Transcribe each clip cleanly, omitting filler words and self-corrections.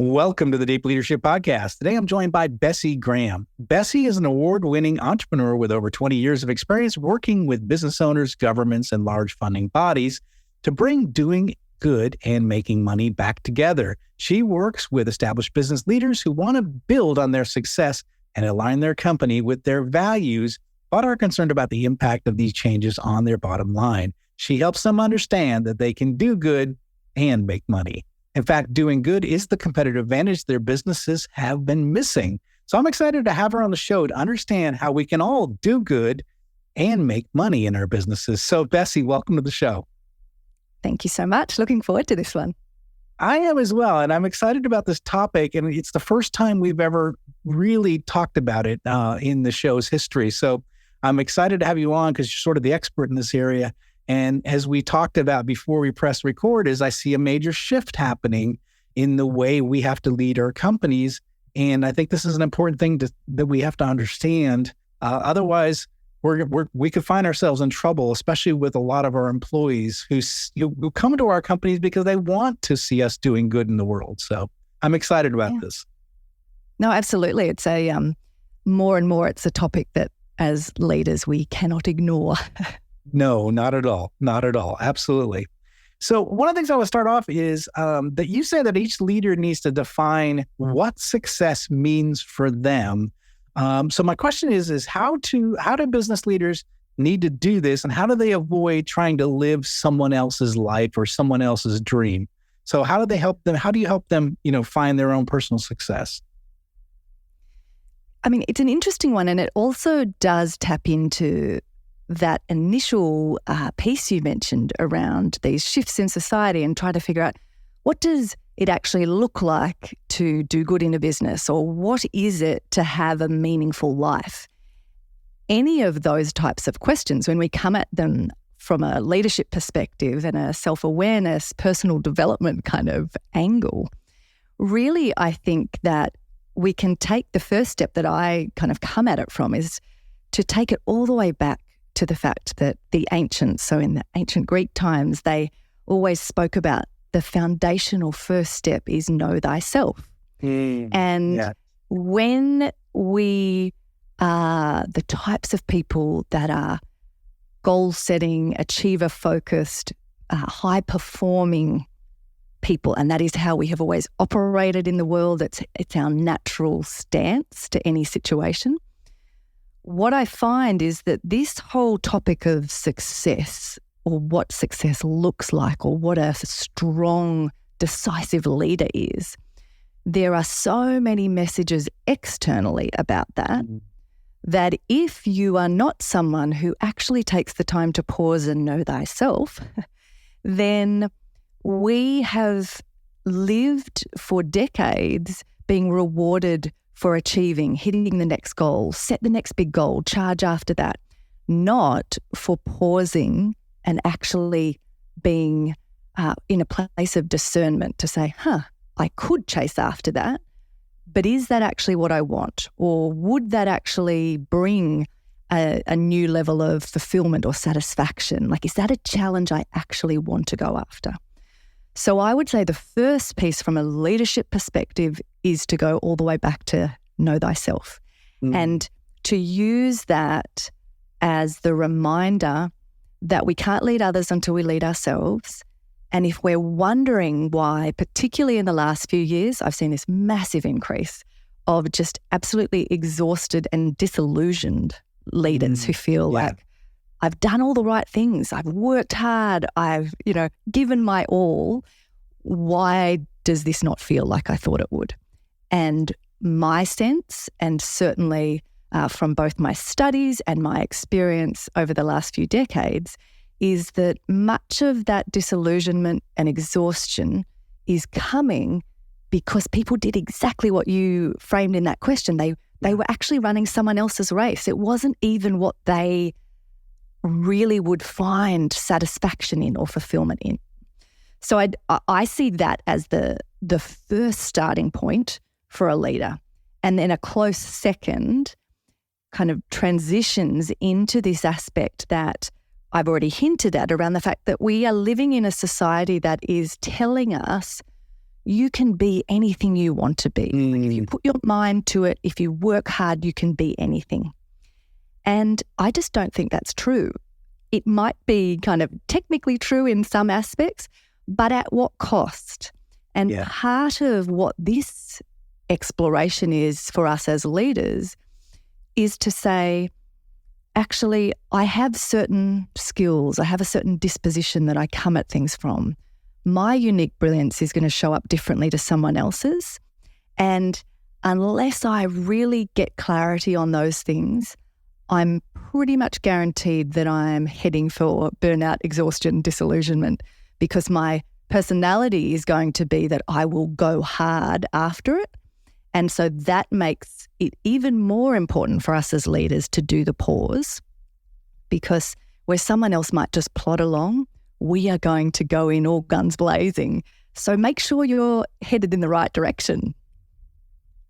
Welcome to the Deep Leadership Podcast. Today, I'm joined by Bessi Graham. Bessi is an award-winning entrepreneur with over 20 years of experience working with business owners, governments, and large funding bodies to bring doing good and making money back together. She works with established business leaders who want to build on their success and align their company with their values, but are concerned about the impact of these changes on their bottom line. She helps them understand that they can do good and make money. In fact, doing good is the competitive advantage their businesses have been missing. So I'm excited to have her on the show to understand how we can all do good and make money in our businesses. So Bessi, welcome to the show. Thank you so much. Looking forward to this one. I am as well, and I'm excited about this topic, and it's the first time we've ever really talked about it in the show's history. So I'm excited to have you on because you're sort of the expert in this area. And as we talked about before we press record, is I see a major shift happening in the way we have to lead our companies. And I think this is an important thing that we have to understand. Otherwise, we could find ourselves in trouble, especially with a lot of our employees who come to our companies because they want to see us doing good in the world. So I'm excited about this. No, absolutely. It's more and more, it's a topic that as leaders, we cannot ignore. No, not at all. Not at all. Absolutely. So one of the things I want to start off is that you say that each leader needs to define what success means for them. So my question is how do business leaders need to do this, and how do they avoid trying to live someone else's life or someone else's dream? So how do they help them? How do you help them, find their own personal success? I mean, it's an interesting one, and it also does tap into that initial piece you mentioned around these shifts in society and try to figure out what does it actually look like to do good in a business, or what is it to have a meaningful life? Any of those types of questions, when we come at them from a leadership perspective and a self-awareness, personal development kind of angle, really I think that we can take the first step that I kind of come at it from is to take it all the way back to the fact that the ancients, so in the ancient Greek times, they always spoke about the foundational first step is know thyself. When we are the types of people that are goal-setting, achiever-focused, high-performing people, and that is how we have always operated in the world, it's our natural stance to any situation. What I find is that this whole topic of success, or what success looks like, or what a strong, decisive leader is, there are so many messages externally about that, that if you are not someone who actually takes the time to pause and know thyself, then we have lived for decades being rewarded for achieving, hitting the next goal, set the next big goal, charge after that, not for pausing and actually being in a place of discernment to say, I could chase after that, but is that actually what I want? Or would that actually bring a new level of fulfillment or satisfaction? Like, is that a challenge I actually want to go after? So I would say the first piece from a leadership perspective is to go all the way back to know thyself and to use that as the reminder that we can't lead others until we lead ourselves. And if we're wondering why, particularly in the last few years, I've seen this massive increase of just absolutely exhausted and disillusioned leaders who feel like, I've done all the right things. I've worked hard. I've, given my all. Why does this not feel like I thought it would? And my sense, and certainly from both my studies and my experience over the last few decades, is that much of that disillusionment and exhaustion is coming because people did exactly what you framed in that question. They were actually running someone else's race. It wasn't even what they really would find satisfaction in or fulfillment in. So I see that as the first starting point for a leader. And then a close second kind of transitions into this aspect that I've already hinted at around the fact that we are living in a society that is telling us, you can be anything you want to be. Like if you put your mind to it, if you work hard, you can be anything. And I just don't think that's true. It might be kind of technically true in some aspects, but at what cost? And part of what this exploration is for us as leaders is to say, actually, I have certain skills, I have a certain disposition that I come at things from. My unique brilliance is going to show up differently to someone else's. And unless I really get clarity on those things, I'm pretty much guaranteed that I'm heading for burnout, exhaustion, disillusionment, because my personality is going to be that I will go hard after it. And so that makes it even more important for us as leaders to do the pause, because where someone else might just plod along, we are going to go in all guns blazing. So make sure you're headed in the right direction.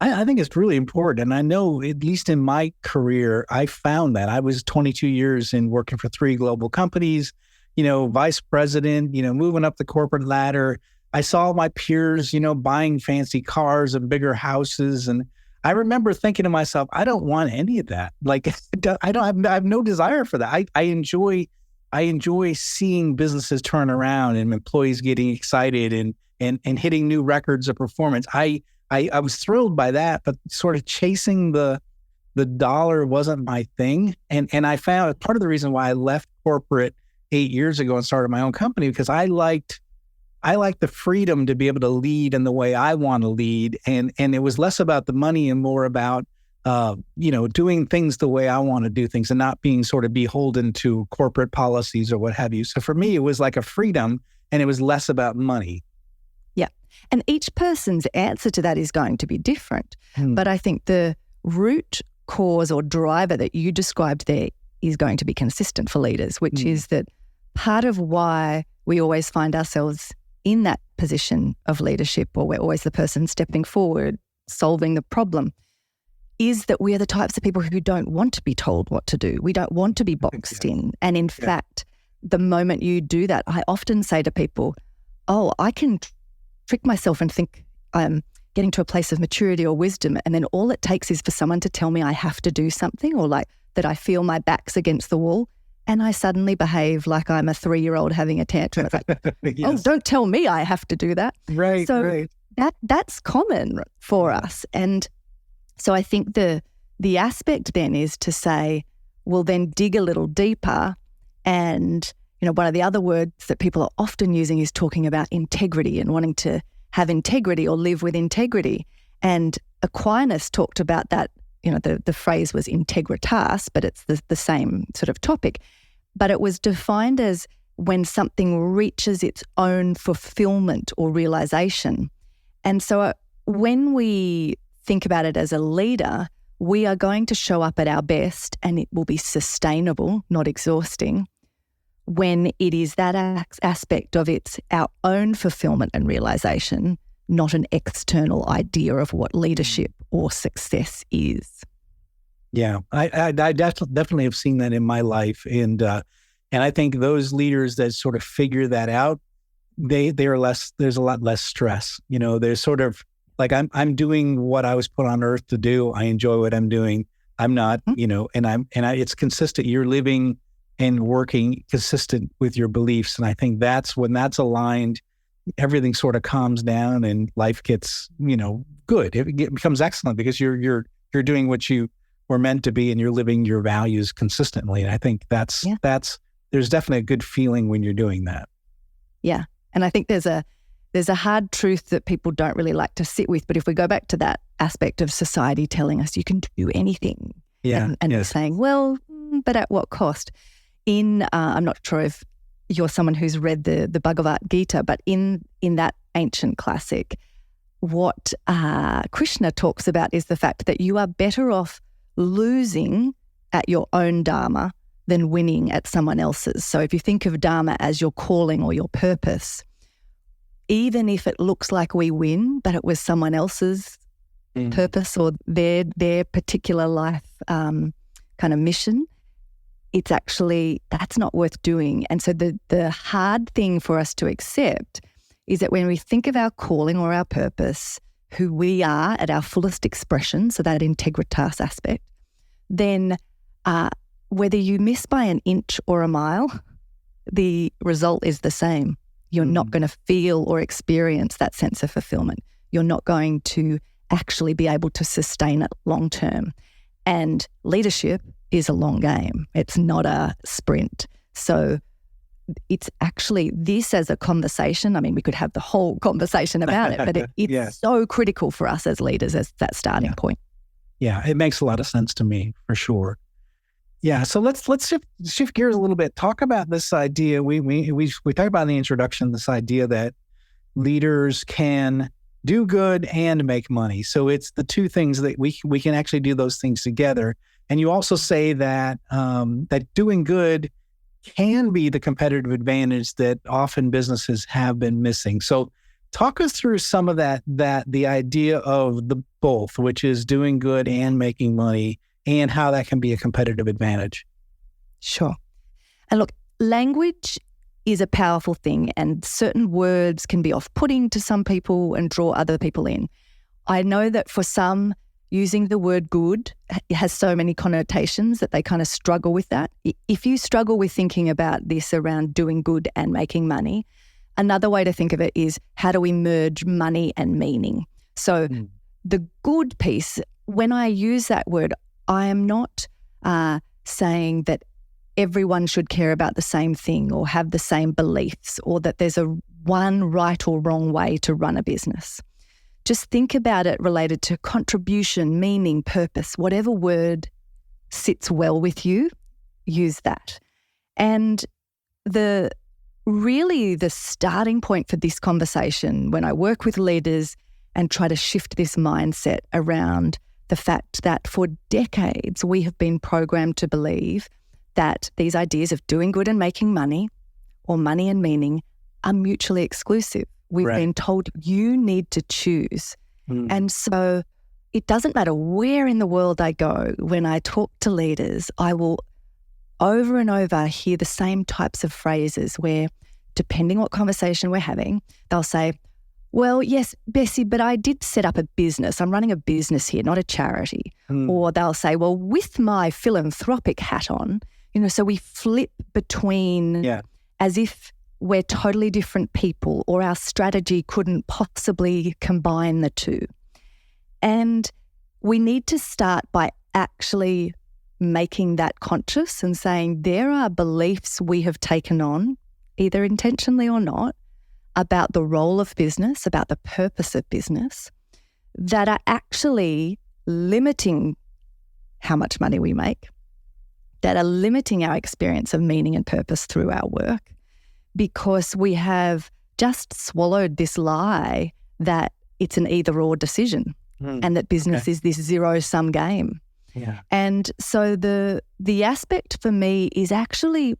I think it's really important. And I know, at least in my career, I found that. I was 22 years in working for 3 global companies, vice president, moving up the corporate ladder. I saw my peers, buying fancy cars and bigger houses. And I remember thinking to myself, I don't want any of that. Like, I have no desire for that. I enjoy seeing businesses turn around and employees getting excited and hitting new records of performance. I was thrilled by that, but sort of chasing the dollar wasn't my thing. And I found part of the reason why I left corporate 8 years ago and started my own company, because I liked the freedom to be able to lead in the way I want to lead. And it was less about the money and more about, doing things the way I want to do things and not being sort of beholden to corporate policies or what have you. So for me, it was like a freedom, and it was less about money. Yeah. And each person's answer to that is going to be different. But I think the root cause or driver that you described there is going to be consistent for leaders, which is that part of why we always find ourselves in that position of leadership, or we're always the person stepping forward, solving the problem, is that we are the types of people who don't want to be told what to do. We don't want to be boxed in. And in fact, the moment you do that, I often say to people, I can trick myself and think I'm getting to a place of maturity or wisdom, and then all it takes is for someone to tell me I have to do something, or like that I feel my back's against the wall, and I suddenly behave like I'm a 3-year-old having a tantrum. It's like, don't tell me I have to do that. Right, so right. That's common for us. And so I think the aspect then is to say, well, then dig a little deeper. And one of the other words that people are often using is talking about integrity and wanting to have integrity or live with integrity. And Aquinas talked about that. The phrase was integritas, but it's the same sort of topic. But it was defined as when something reaches its own fulfillment or realization. And so when we think about it as a leader, we are going to show up at our best, and it will be sustainable, not exhausting, when it is that aspect of it's our own fulfillment and realization, not an external idea of what leadership or success is. Yeah, I definitely have seen that in my life, and I think those leaders that sort of figure that out, they are less. There's a lot less stress. There's sort of like I'm doing what I was put on earth to do. I enjoy what I'm doing. I'm not, it's consistent. You're living and working consistent with your beliefs, and I think that's when that's aligned, everything sort of calms down and life gets, good. It becomes excellent because you're doing what you were meant to be, and you're living your values consistently. And I think that's there's definitely a good feeling when you're doing that. Yeah, and I think there's a hard truth that people don't really like to sit with. But if we go back to that aspect of society telling us you can do anything, and saying, well, but at what cost? I'm not sure if you're someone who's read the Bhagavad Gita, but in that ancient classic, what Krishna talks about is the fact that you are better off losing at your own dharma than winning at someone else's. So if you think of dharma as your calling or your purpose, even if it looks like we win, but it was someone else's purpose or their particular life kind of mission, it's actually, that's not worth doing. And so the hard thing for us to accept is that when we think of our calling or our purpose, who we are at our fullest expression, so that integritas aspect, then whether you miss by an inch or a mile, the result is the same. You're not going to feel or experience that sense of fulfillment. You're not going to actually be able to sustain it long term. And leadership is a long game. It's not a sprint. So it's actually this as a conversation. I mean, we could have the whole conversation about it, but it's so critical for us as leaders as that starting point. Yeah, it makes a lot of sense to me for sure. Yeah, so let's shift gears a little bit. Talk about this idea. We talked about in the introduction this idea that leaders can do good and make money. So it's the two things that we can actually do those things together. And you also say that that doing good can be the competitive advantage that often businesses have been missing. So talk us through some of that the idea of the both, which is doing good and making money, and how that can be a competitive advantage. Sure. And look, language is a powerful thing, and certain words can be off-putting to some people and draw other people in. I know that for some, using the word good has so many connotations that they kind of struggle with that. If you struggle with thinking about this around doing good and making money, another way to think of it is how do we merge money and meaning? So the good piece, when I use that word, I am not saying that everyone should care about the same thing or have the same beliefs or that there's a one right or wrong way to run a business. Just think about it related to contribution, meaning, purpose, whatever word sits well with you, use that. And the starting point for this conversation when I work with leaders and try to shift this mindset around the fact that for decades we have been programmed to believe that these ideas of doing good and making money or money and meaning are mutually exclusive. We've been told you need to choose. And so it doesn't matter where in the world I go, when I talk to leaders, I will over and over hear the same types of phrases where, depending what conversation we're having, they'll say, well, yes, Bessi, but I did set up a business. I'm running a business here, not a charity. Or they'll say, well, with my philanthropic hat on, so we flip between as if we're totally different people or our strategy couldn't possibly combine the two. And we need to start by actually making that conscious and saying there are beliefs we have taken on, either intentionally or not, about the role of business, about the purpose of business, that are actually limiting how much money we make, that are limiting our experience of meaning and purpose through our work, because we have just swallowed this lie that it's an either-or decision and that business is this zero-sum game. And so the aspect for me is actually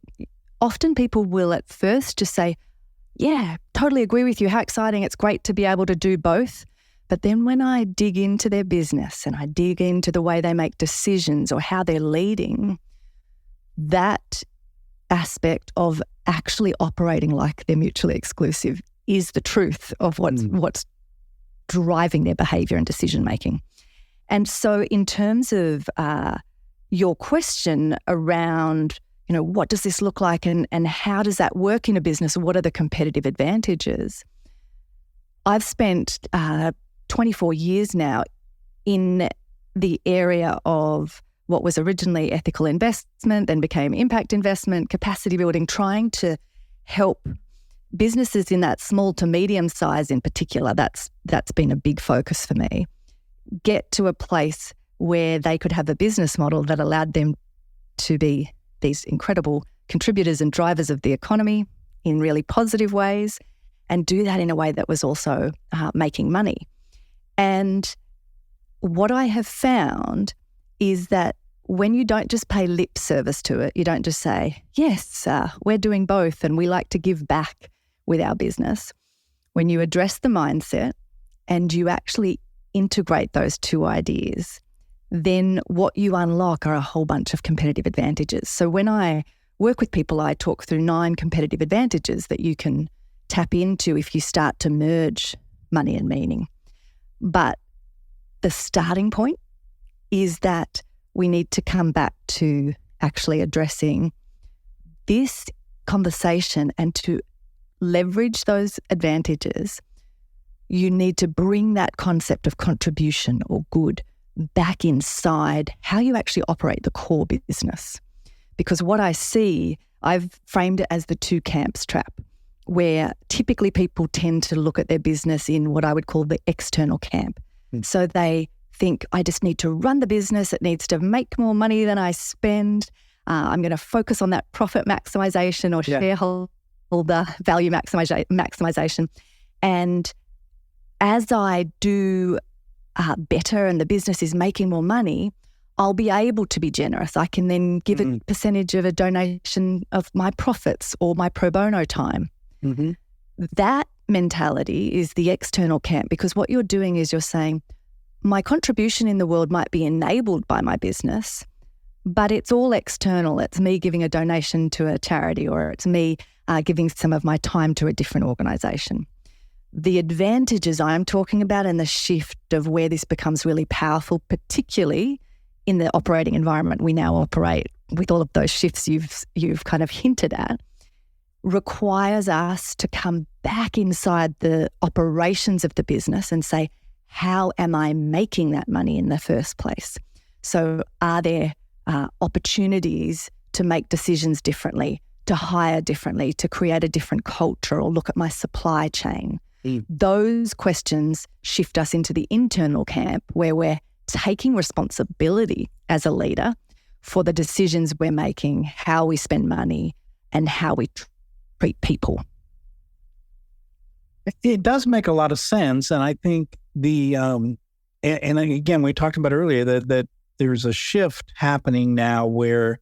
often people will at first just say, yeah, totally agree with you. How exciting. It's great to be able to do both. But then when I dig into their business and I dig into the way they make decisions or how they're leading, that aspect of actually operating like they're mutually exclusive is the truth of what's driving their behavior and decision making. And so in terms of your question around, what does this look like and how does that work in a business? What are the competitive advantages? I've spent 24 years now in the area of what was originally ethical investment, then became impact investment, capacity building, trying to help businesses in that small to medium size in particular, that's been a big focus for me, get to a place where they could have a business model that allowed them to be these incredible contributors and drivers of the economy in really positive ways and do that in a way that was also making money. And what I have found is that when you don't just pay lip service to it, you don't just say, yes, we're doing both and we like to give back with our business. When you address the mindset and you actually integrate those two ideas, then what you unlock are a whole bunch of competitive advantages. So when I work with people, I talk through 9 competitive advantages that you can tap into if you start to merge money and meaning. But the starting point is that we need to come back to actually addressing this conversation, and to leverage those advantages, you need to bring that concept of contribution or good back inside how you actually operate the core business. Because what I see, I've framed it as the two camps trap, where typically people tend to look at their business in what I would call the external camp. So they think, I just need to run the business. It needs to make more money than I spend. I'm going to focus on that profit maximization or shareholder value maximization. And as I do better and the business is making more money, I'll be able to be generous. I can then give a percentage of a donation of my profits or my pro bono time. That mentality is the external camp, because what you're doing is you're saying, my contribution in the world might be enabled by my business, but it's all external. It's me giving a donation to a charity, or it's me giving some of my time to a different organisation. The advantages I'm talking about and the shift of where this becomes really powerful, particularly in the operating environment we now operate with all of those shifts you've kind of hinted at, requires us to come back inside the operations of the business and say, how am I making that money in the first place? So are there opportunities to make decisions differently, to hire differently, to create a different culture, or look at my supply chain? Those questions shift us into the internal camp, where we're taking responsibility as a leader for the decisions we're making, how we spend money, and how we treat people. It does make a lot of sense. And I think and again, we talked about earlier that there's a shift happening now where,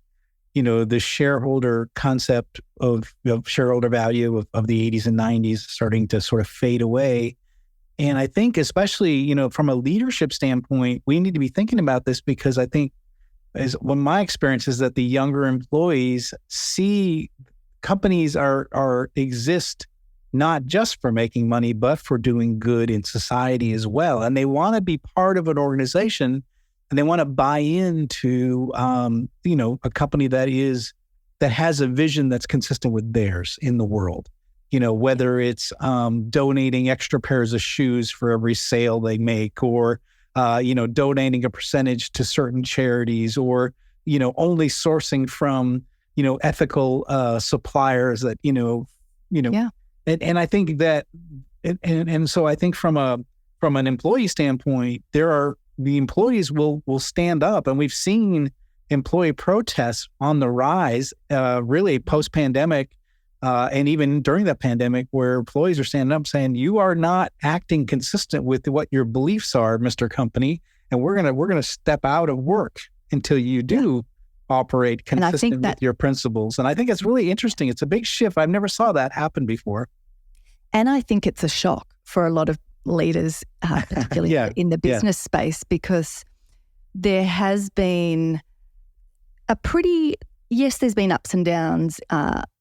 the shareholder concept of shareholder value of the 80s and 90s is starting to sort of fade away. And I think especially, from a leadership standpoint, we need to be thinking about this, because I think my experience is that the younger employees see companies exist not just for making money, but for doing good in society as well. And they want to be part of an organization, and they want to buy into, a company that has a vision that's consistent with theirs in the world. Whether it's donating extra pairs of shoes for every sale they make, or, donating a percentage to certain charities, or, only sourcing from, ethical suppliers that, And I think that, and so I think from an employee standpoint, the employees will stand up, and we've seen employee protests on the rise, really post-pandemic, and even during that pandemic, where employees are standing up saying, "You are not acting consistent with what your beliefs are, Mr. Company, and we're gonna step out of work until you do." Operate consistent with your principles. And I think it's really interesting. It's a big shift. I've never saw that happen before. And I think it's a shock for a lot of leaders, particularly in the business space, because there has been there's been ups and downs,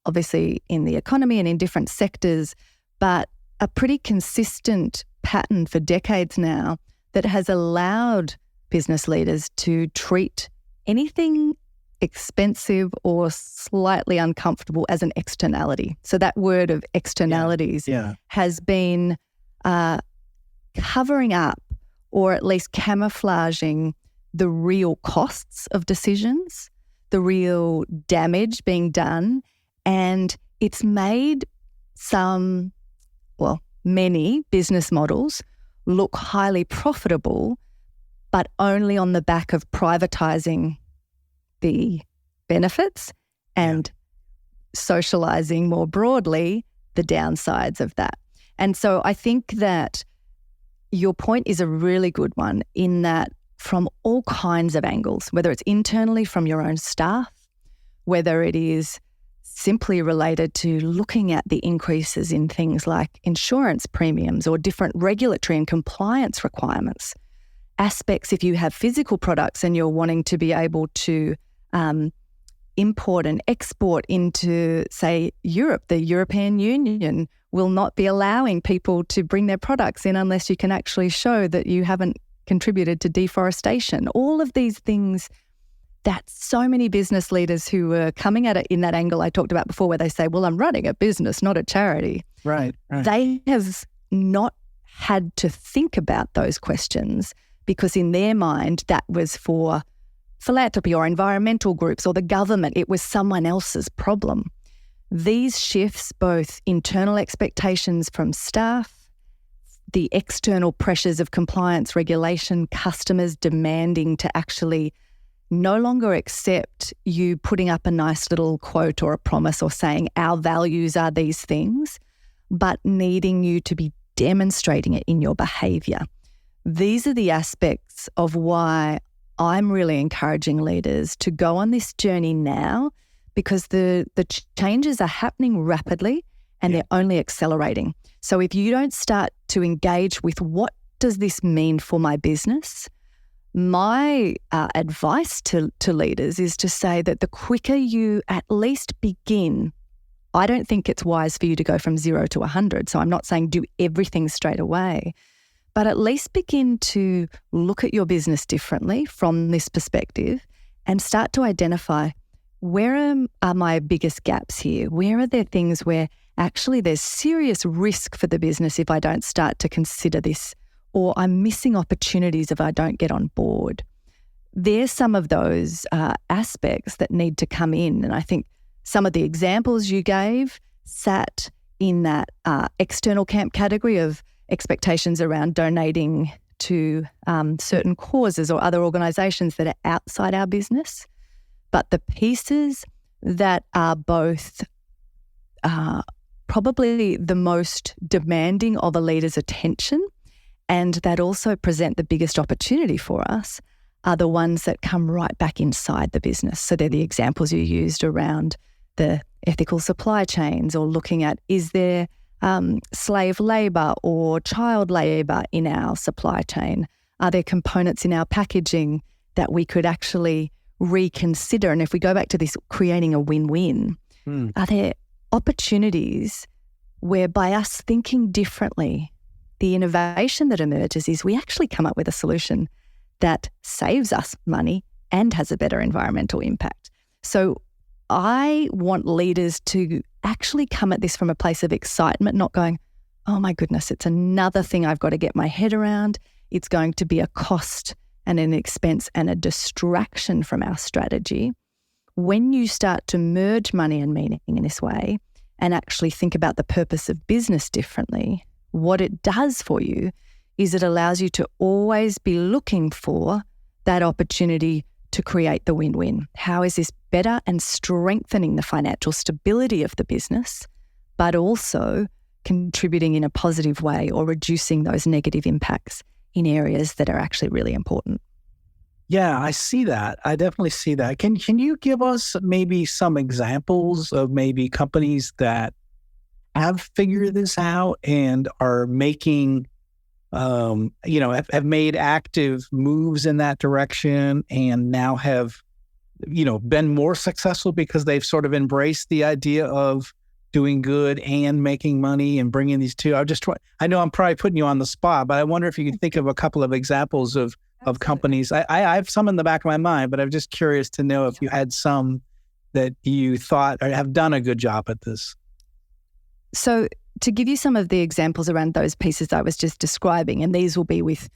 obviously in the economy and in different sectors, but a pretty consistent pattern for decades now that has allowed business leaders to treat anything expensive or slightly uncomfortable as an externality. So that word of externalities has been covering up, or at least camouflaging, the real costs of decisions, the real damage being done. And it's made many business models look highly profitable, but only on the back of privatizing the benefits and socializing more broadly the downsides of that. And so I think that your point is a really good one, in that from all kinds of angles, whether it's internally from your own staff, whether it is simply related to looking at the increases in things like insurance premiums or different regulatory and compliance requirements, aspects if you have physical products and you're wanting to be able to import and export into, say, Europe, the European Union will not be allowing people to bring their products in unless you can actually show that you haven't contributed to deforestation. All of these things that so many business leaders who are coming at it in that angle I talked about before, where they say, well, I'm running a business, not a charity. Right. They have not had to think about those questions because in their mind, that was for philanthropy or environmental groups or the government. It was someone else's problem. These shifts, both internal expectations from staff, the external pressures of compliance, regulation, customers demanding to actually no longer accept you putting up a nice little quote or a promise or saying our values are these things, but needing you to be demonstrating it in your behaviour. These are the aspects of why I'm really encouraging leaders to go on this journey now, because the changes are happening rapidly and they're only accelerating. So if you don't start to engage with what does this mean for my business, my advice to leaders is to say that the quicker you at least begin, I don't think it's wise for you to go from 0 to 100. So I'm not saying do everything straight away, but at least begin to look at your business differently from this perspective and start to identify where are my biggest gaps here? Where are there things where actually there's serious risk for the business if I don't start to consider this, or I'm missing opportunities if I don't get on board? There's some of those aspects that need to come in. And I think some of the examples you gave sat in that external camp category of expectations around donating to certain causes or other organisations that are outside our business. But the pieces that are both probably the most demanding of a leader's attention and that also present the biggest opportunity for us are the ones that come right back inside the business. So they're the examples you used around the ethical supply chains, or looking at, is there slave labour or child labour in our supply chain? Are there components in our packaging that we could actually reconsider? And if we go back to this creating a win-win, are there opportunities where by us thinking differently, the innovation that emerges is we actually come up with a solution that saves us money and has a better environmental impact. So I want leaders to actually come at this from a place of excitement, not going, oh my goodness, it's another thing I've got to get my head around. It's going to be a cost and an expense and a distraction from our strategy. When you start to merge money and meaning in this way and actually think about the purpose of business differently, what it does for you is it allows you to always be looking for that opportunity to create the win-win. How is this better and strengthening the financial stability of the business, but also contributing in a positive way or reducing those negative impacts in areas that are actually really important? Yeah, I see that. I definitely see that. Can you give us maybe some examples of maybe companies that have figured this out and are making, have made active moves in that direction and now have, been more successful because they've sort of embraced the idea of doing good and making money and bringing these two? I know I'm probably putting you on the spot, but I wonder if you could think of a couple of examples of companies. I have some in the back of my mind, but I'm just curious to know if you had some that you thought or have done a good job at this. So to give you some of the examples around those pieces I was just describing, and these will be with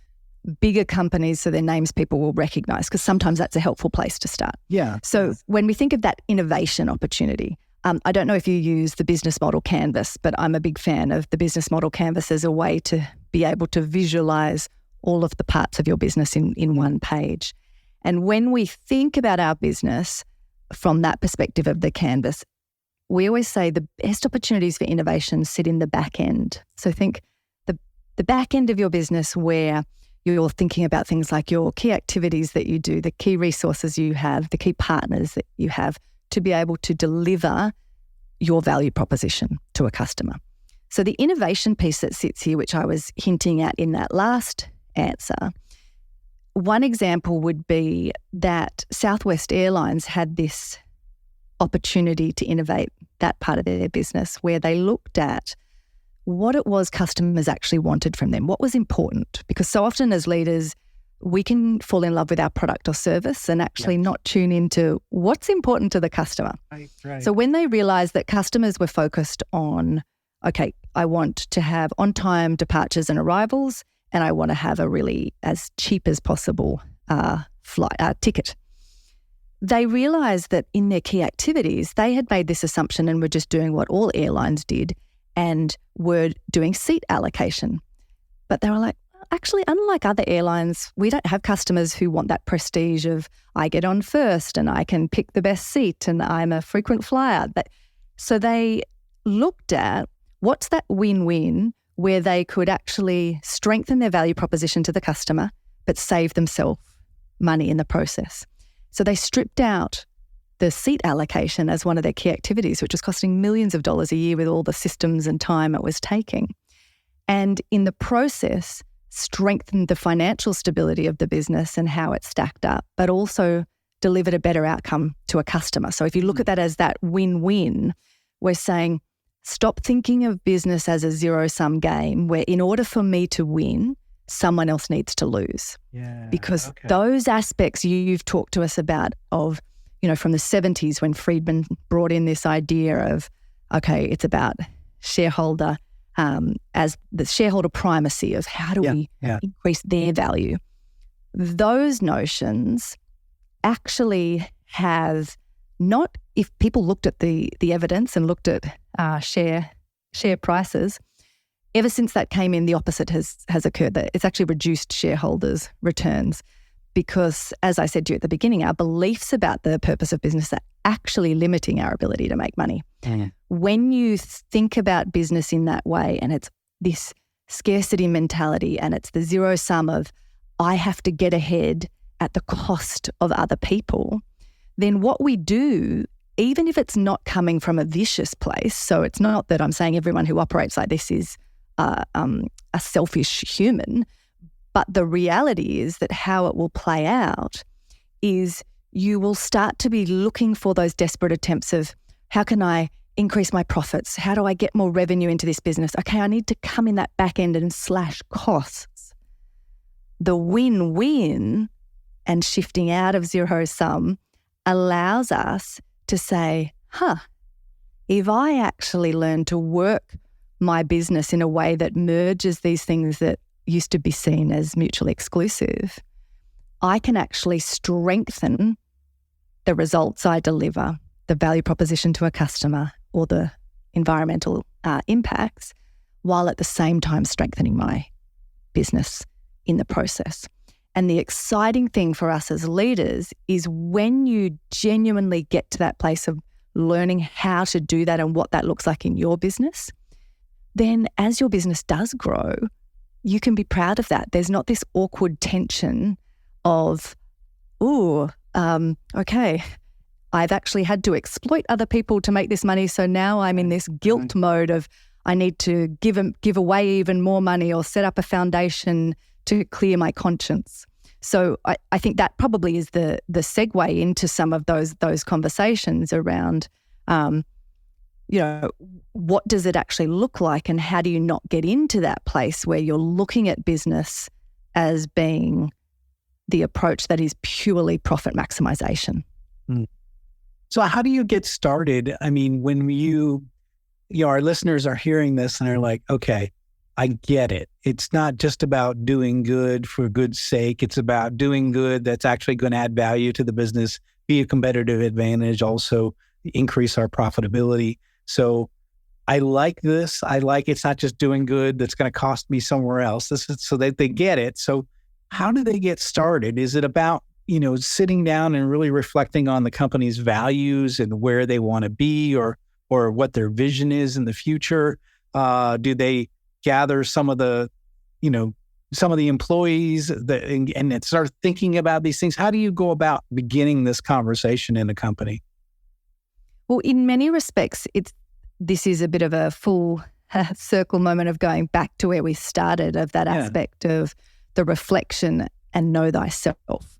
bigger companies so their names people will recognize, because sometimes that's a helpful place to start. Yeah. So when we think of that innovation opportunity, I don't know if you use the business model canvas, but I'm a big fan of the business model canvas as a way to be able to visualize all of the parts of your business in one page. And when we think about our business from that perspective of the canvas, we always say the best opportunities for innovation sit in the back end. So think the back end of your business where you're thinking about things like your key activities that you do, the key resources you have, the key partners that you have to be able to deliver your value proposition to a customer. So the innovation piece that sits here, which I was hinting at in that last answer, one example would be that Southwest Airlines had this opportunity to innovate that part of their business where they looked at what it was customers actually wanted from them, what was important. Because so often as leaders, we can fall in love with our product or service and actually not tune into what's important to the customer. Right. So when they realized that customers were focused on, okay, I want to have on-time departures and arrivals, and I want to have a really as cheap as possible ticket. They realized that in their key activities, they had made this assumption and were just doing what all airlines did and were doing seat allocation. But they were like, actually, unlike other airlines, we don't have customers who want that prestige of I get on first and I can pick the best seat and I'm a frequent flyer. So they looked at what's that win-win where they could actually strengthen their value proposition to the customer but save themselves money in the process. So they stripped out the seat allocation as one of their key activities, which was costing millions of dollars a year with all the systems and time it was taking. And in the process, strengthened the financial stability of the business and how it stacked up, but also delivered a better outcome to a customer. So if you look at that as that win-win, we're saying, stop thinking of business as a zero-sum game where in order for me to win, someone else needs to lose. Because those aspects you've talked to us about of, from the 70s when Friedman brought in this idea of, okay, it's about shareholder as the shareholder primacy of how do we increase their value. Those notions actually have not, if people looked at the evidence and looked at share prices, ever since that came in, the opposite has occurred. That it's actually reduced shareholders' returns because, as I said to you at the beginning, our beliefs about the purpose of business are actually limiting our ability to make money. When you think about business in that way and it's this scarcity mentality and it's the zero sum of I have to get ahead at the cost of other people, then what we do, even if it's not coming from a vicious place, so it's not that I'm saying everyone who operates like this is a selfish human, but the reality is that how it will play out is you will start to be looking for those desperate attempts of how can I increase my profits? How do I get more revenue into this business? Okay, I need to come in that back end and slash costs. The win-win and shifting out of zero sum allows us to say, if I actually learn to work my business in a way that merges these things that used to be seen as mutually exclusive, I can actually strengthen the results I deliver, the value proposition to a customer or the environmental impacts, while at the same time strengthening my business in the process. And the exciting thing for us as leaders is when you genuinely get to that place of learning how to do that and what that looks like in your business, then as your business does grow, you can be proud of that. There's not this awkward tension of, okay, I've actually had to exploit other people to make this money, so now I'm in this guilt mode of I need to give away even more money or set up a foundation to clear my conscience. So I think that probably is the segue into some of those conversations around, what does it actually look like and how do you not get into that place where you're looking at business as being the approach that is purely profit maximization. So how do you get started? I mean, when our listeners are hearing this and they're like, okay, I get it. It's not just about doing good for good's sake. It's about doing good that's actually going to add value to the business, be a competitive advantage, also increase our profitability. So I like this. I like it's not just doing good that's going to cost me somewhere else. This is so that they get it. So how do they get started? Is it about, sitting down and really reflecting on the company's values and where they want to be or what their vision is in the future? Do they gather some of the employees and start thinking about these things? How do you go about beginning this conversation in a company? Well, in many respects, this is a bit of a full circle moment of going back to where we started, of that aspect of the reflection and know thyself.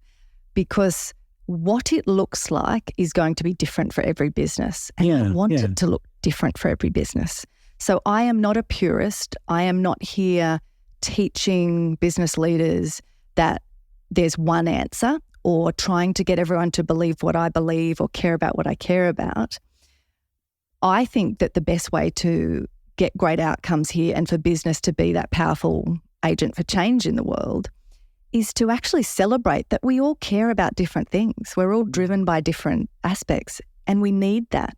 Because what it looks like is going to be different for every business. And you want it to look different for every business. So I am not a purist. I am not here teaching business leaders that there's one answer or trying to get everyone to believe what I believe or care about what I care about. I think that the best way to get great outcomes here and for business to be that powerful agent for change in the world is to actually celebrate that we all care about different things. We're all driven by different aspects, and we need that.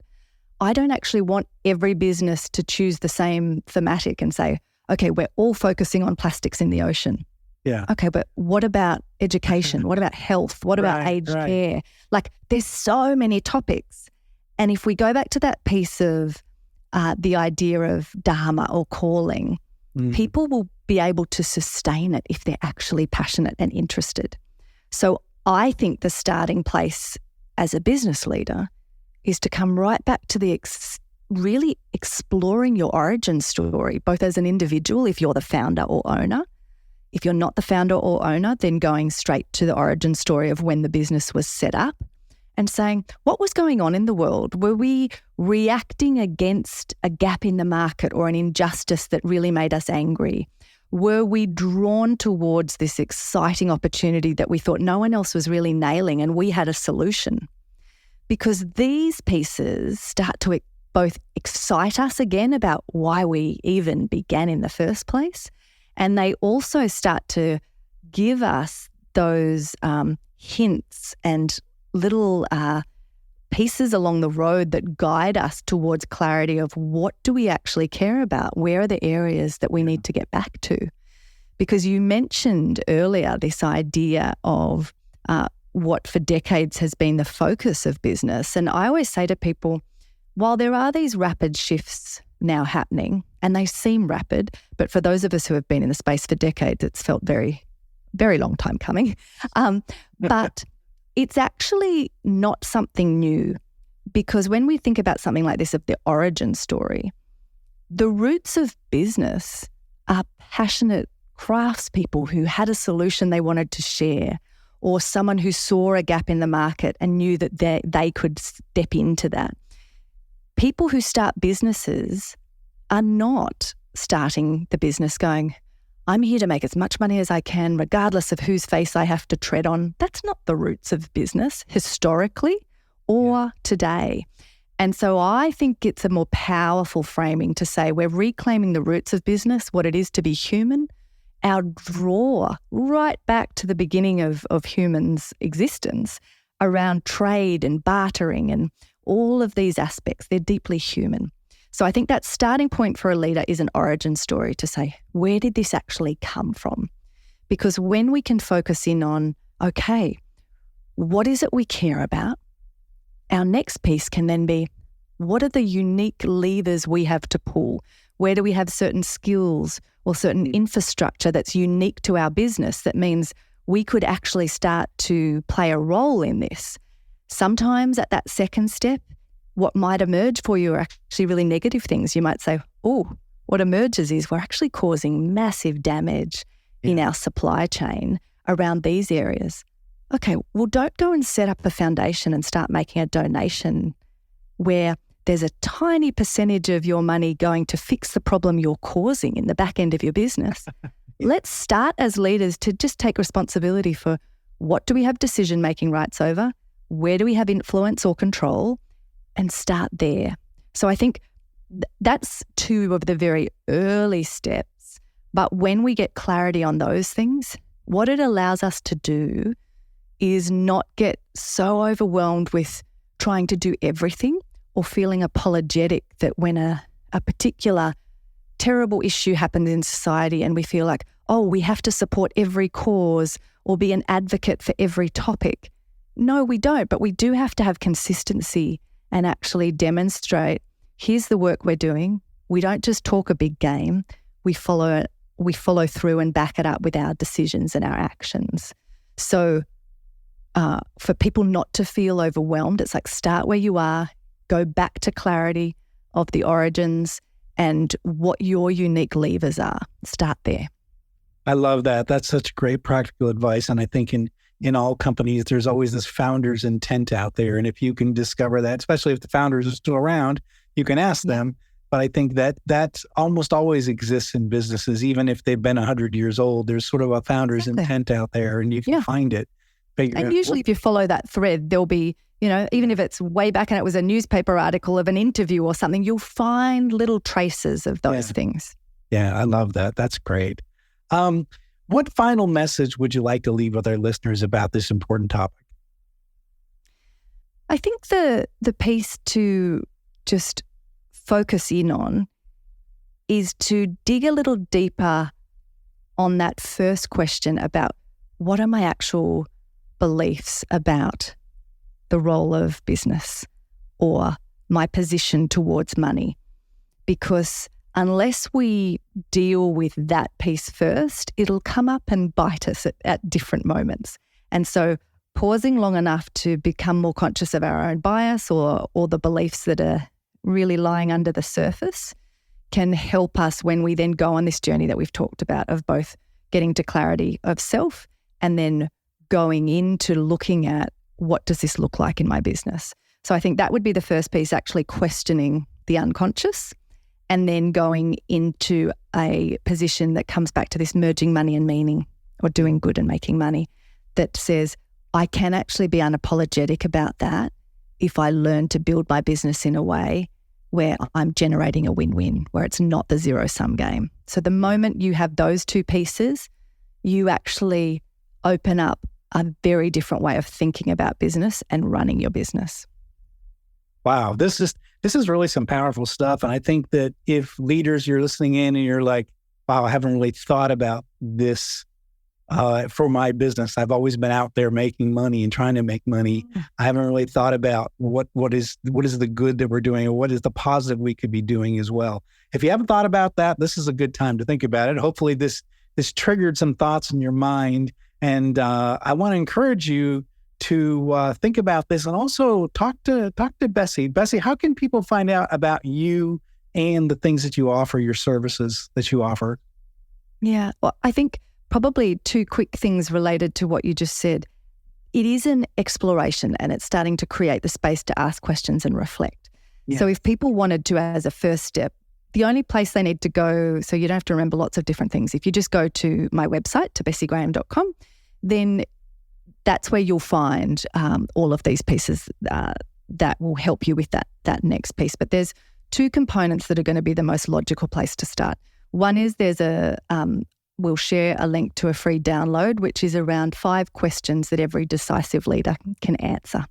I don't actually want every business to choose the same thematic and say, okay, we're all focusing on plastics in the ocean. Yeah. Okay, but what about education? What about health? What about aged care? Like, there's so many topics. And if we go back to that piece of the idea of dharma or calling, people will be able to sustain it if they're actually passionate and interested. So I think the starting place as a business leader is to come right back to the really exploring your origin story, both as an individual, if you're the founder or owner. If you're not the founder or owner, then going straight to the origin story of when the business was set up and saying, what was going on in the world? Were we reacting against a gap in the market or an injustice that really made us angry? Were we drawn towards this exciting opportunity that we thought no one else was really nailing and we had a solution? Because these pieces start to both excite us again about why we even began in the first place, and they also start to give us those hints and little pieces along the road that guide us towards clarity of what do we actually care about? Where are the areas that we need to get back to? Because you mentioned earlier this idea of what for decades has been the focus of business. And I always say to people, while there are these rapid shifts now happening, and they seem rapid, but for those of us who have been in the space for decades, it's felt very, very long time coming. But it's actually not something new, because when we think about something like this of the origin story, the roots of business are passionate craftspeople who had a solution they wanted to share, or someone who saw a gap in the market and knew that they could step into that. People who start businesses are not starting the business going, I'm here to make as much money as I can, regardless of whose face I have to tread on. That's not the roots of business historically or today. And so I think it's a more powerful framing to say we're reclaiming the roots of business, what it is to be human, our draw right back to the beginning of humans' existence around trade and bartering and all of these aspects. They're deeply human. So I think that starting point for a leader is an origin story to say, where did this actually come from? Because when we can focus in on, okay, what is it we care about? Our next piece can then be, what are the unique levers we have to pull? Where do we have certain skills or certain infrastructure that's unique to our business that means we could actually start to play a role in this? Sometimes at that second step, what might emerge for you are actually really negative things. You might say, oh, what emerges is we're actually causing massive damage in our supply chain around these areas. Okay, well, don't go and set up a foundation and start making a donation where there's a tiny percentage of your money going to fix the problem you're causing in the back end of your business. Let's start as leaders to just take responsibility for what do we have decision-making rights over? Where do we have influence or control? And start there. So I think that's two of the very early steps. But when we get clarity on those things, what it allows us to do is not get so overwhelmed with trying to do everything or feeling apologetic that when a particular terrible issue happens in society and we feel like, oh, we have to support every cause or be an advocate for every topic. No, we don't, but we do have to have consistency and actually demonstrate, here's the work we're doing. We don't just talk a big game. We follow through and back it up with our decisions and our actions. So for people not to feel overwhelmed, it's like start where you are, go back to clarity of the origins and what your unique levers are. Start there. I love that. That's such great practical advice. And I think in all companies, there's always this founder's intent out there. And if you can discover that, especially if the founders are still around, you can ask them, but I think that almost always exists in businesses, even if they've been 100 years old. There's sort of a founder's intent out there, and you can find it. And usually if you follow that thread, there'll be, even if it's way back and it was a newspaper article of an interview or something, you'll find little traces of those things. Yeah, I love that. That's great. What final message would you like to leave with our listeners about this important topic? I think the piece to just focus in on is to dig a little deeper on that first question about what are my actual beliefs about the role of business or my position towards money. Because unless we deal with that piece first, it'll come up and bite us at different moments. And so pausing long enough to become more conscious of our own bias or the beliefs that are really lying under the surface can help us when we then go on this journey that we've talked about of both getting to clarity of self and then going into looking at what does this look like in my business. So I think that would be the first piece, actually questioning the unconscious and then going into a position that comes back to this merging money and meaning or doing good and making money that says, I can actually be unapologetic about that if I learn to build my business in a way where I'm generating a win-win, where it's not the zero-sum game. So the moment you have those two pieces, you actually open up a very different way of thinking about business and running your business. Wow, this is really some powerful stuff. And I think that if leaders, you're listening in and you're like, wow, I haven't really thought about this for my business. I've always been out there making money and trying to make money. I haven't really thought about what is the good that we're doing or what is the positive we could be doing as well. If you haven't thought about that, this is a good time to think about it. Hopefully this triggered some thoughts in your mind. And I want to encourage you to think about this and also talk to Bessi. Bessi, how can people find out about you and the things that you offer, your services that you offer? Yeah, well, I think probably two quick things related to what you just said. It is an exploration and it's starting to create the space to ask questions and reflect. Yeah. So if people wanted to, as a first step, the only place they need to go, so you don't have to remember lots of different things. If you just go to my website, to bessigraham.com, then that's where you'll find all of these pieces that will help you with that next piece. But there's two components that are going to be the most logical place to start. One is we'll share a link to a free download, which is around 5 questions that every decisive leader can answer.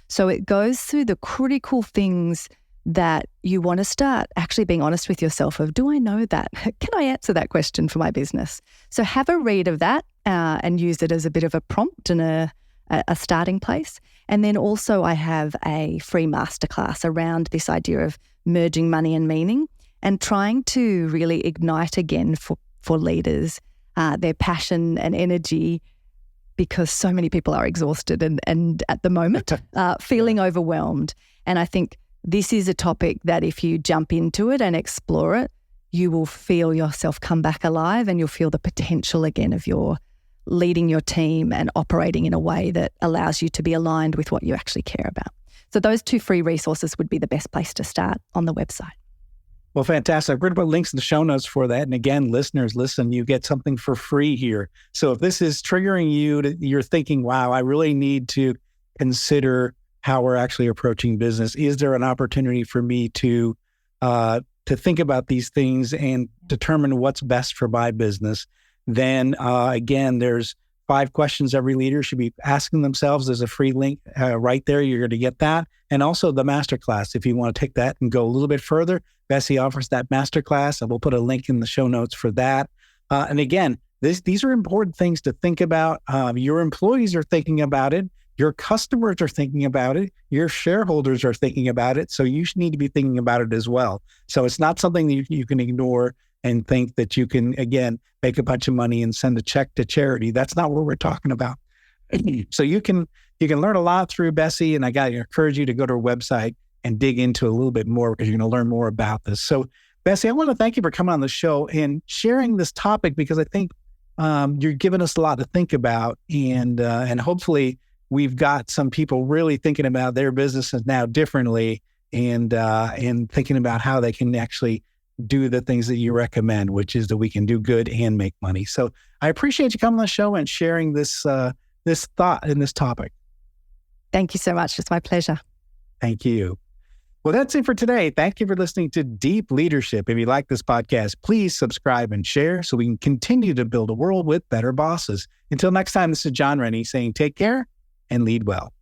So it goes through the critical things that you want to start actually being honest with yourself of, do I know that? Can I answer that question for my business? So have a read of that and use it as a bit of a prompt and a starting place. And then also I have a free masterclass around this idea of merging money and meaning and trying to really ignite again for leaders their passion and energy, because so many people are exhausted and at the moment feeling overwhelmed. And I think this is a topic that if you jump into it and explore it, you will feel yourself come back alive and you'll feel the potential again of your leading your team and operating in a way that allows you to be aligned with what you actually care about. So those 2 free resources would be the best place to start on the website. Well, fantastic. We're going to put links in the show notes for that. And again, listeners, listen, you get something for free here. So if this is triggering you, you're thinking, wow, I really need to consider how we're actually approaching business. Is there an opportunity for me to think about these things and determine what's best for my business? Then again, there's 5 questions every leader should be asking themselves. There's a free link right there. You're going to get that. And also the masterclass, if you want to take that and go a little bit further, Bessi offers that masterclass, and we'll put a link in the show notes for that. And again, these are important things to think about. Your employees are thinking about it. Your customers are thinking about it. Your shareholders are thinking about it. So you need to be thinking about it as well. So it's not something that you can ignore and think that you can, again, make a bunch of money and send a check to charity. That's not what we're talking about. So you can learn a lot through Bessi, and I got to encourage you to go to her website and dig into a little bit more because you're going to learn more about this. So Bessi, I want to thank you for coming on the show and sharing this topic, because I think you're giving us a lot to think about, and hopefully we've got some people really thinking about their businesses now differently and thinking about how they can actually do the things that you recommend, which is that we can do good and make money. So I appreciate you coming on the show and sharing this thought and this topic. Thank you so much. It's my pleasure. Thank you. Well, that's it for today. Thank you for listening to Deep Leadership. If you like this podcast, please subscribe and share so we can continue to build a world with better bosses. Until next time, this is John Rennie saying take care and lead well.